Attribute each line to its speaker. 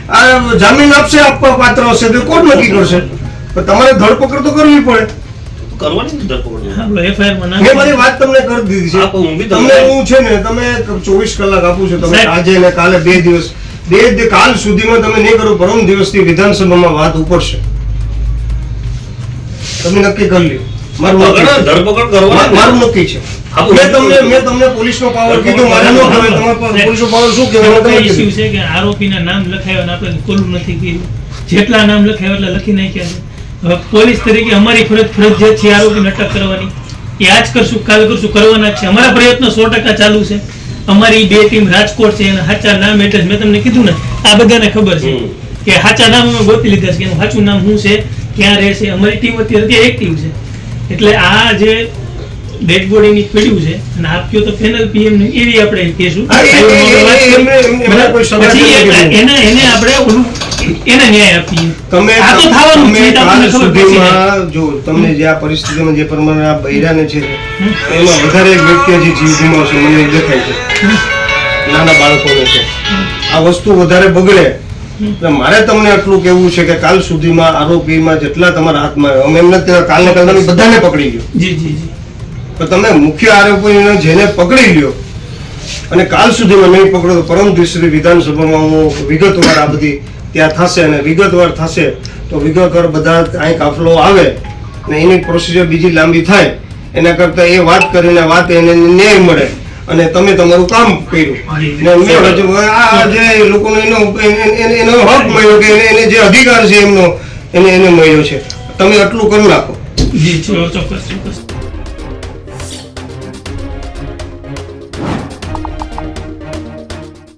Speaker 1: આ જામીન આપશે, આપવા પાત્ર હશે તો કોર્ટ નક્કી કરશે, પણ તમારે ધરપકડ તો કરવી પડે.
Speaker 2: કરવાની જ ધરપકડ.
Speaker 3: આપણો FIR માં નામ
Speaker 1: મેં મારી વાત તમને કરી દીધી
Speaker 2: આપો, હું બી
Speaker 1: છે.
Speaker 2: તમને-
Speaker 1: તમને હું છે ને, તમે 24 કલાક આપું છું, તમે
Speaker 3: સાહેબ.
Speaker 1: આજે ને કાલે 2 દિવસ, કાલ સુધીમાં તમે નહીં કરો, પરમ દિવસથી વિધાનસભામાં વાત ઉપડશે. તમે નક્કી કરી લ્યો. મારું નક્કી છે.
Speaker 2: ધરપકડ કરવાની.
Speaker 1: મારું નક્કી છે.
Speaker 2: આપો,
Speaker 1: મેં તમને પોલીસનો પાવર કીધું, મારે ન કહેવાય. તમારે પોલીસનો પાવર શું કહેવાય?
Speaker 3: મોટો
Speaker 1: તમે
Speaker 3: issue
Speaker 1: કીધું.
Speaker 3: છે કે આરોપીના નામ લખાવ્યા ને આપણે કોલું નથી કર્યું. જેટલા નામ લખાવ્યા એટલા લખી નાખ્યા છે. હવે પોલીસ તરીકે અમારી ફરજિયાત છે આરોપીને અટક કરવાની. એ આજ કરશું, કાલ કરશું, કરવાના જ છે. અમારા પ્રયત્નો 100% ચાલુ છે. અમારી 2 ટીમ રાજકોટ છે, એના સાચા નામ એટલે મેં તમને કીધું ને, આ બધાને ખબર છે કે સાચા નામ અમે ગોતી લીધા છે કે એનું સાચું નામ શું છે, ક્યાં રહે છે. અમારી ટીમ અત્યારે એક્ટિવ છે. એટલે આ જે ડેડ બોડીની પડ્યું છે અને આપ કયો તો ફેનલ પીએમ ની એવી આપણે કહેશું.
Speaker 1: હા, એમને કોઈ સલાહ
Speaker 3: પછી
Speaker 1: નથી.
Speaker 3: એને આપણે ઓલું એને ન્યાય આપીએ.
Speaker 1: તમે
Speaker 3: આ તો થવાનું જ છે, એ તો આપણને
Speaker 1: કાલ
Speaker 3: ખબર પડી જાય.
Speaker 1: સુધીમાં જો તમને જે આ પરિસ્થિતિમાં જે પ્રમાણે આ બૈરાને છે એમાં વધારે એક વ્યક્તિ હજી જીવ ગુમાવશે, મને એવું દેખાય છે. નાના બાળકોને છે આ વસ્તુ વધારે બગડે. એટલે મારે તમને આટલું કહેવું છે કે કાલ સુધીમાં આરોપીમાં જેટલા તમારા હાથમાં આવે, અમે એમ નથી કહેતા કાલને કાલ તમે બધાને પકડી લ્યો,
Speaker 3: જી જી જી
Speaker 1: તો તમે મુખ્ય આરોપીને જેને પકડી લ્યો અને કાલ સુધીમાં નહીં પકડો તો પરમ દિવસે વિધાનસભામાં હું વિગતવાર આ બધી ત્યાં થશે અને વિગતવાર થશે તો વિગતવાર બધા અહીં કાફલો આવે અને એની પ્રોસિજર બીજી લાંબી થાય એના કરતાં એ વાત કરીને વાત એને ન્યાય મળે અને તમે તમારું કામ કર્યું. ને મેં હજુ આ જે લોકોનો એનો હક મળ્યો કે એને જે અધિકાર છે એમનો એને મળ્યો છે, તમે આટલું કરી નાખો.
Speaker 3: જી ચોક્કસ ચોક્કસ.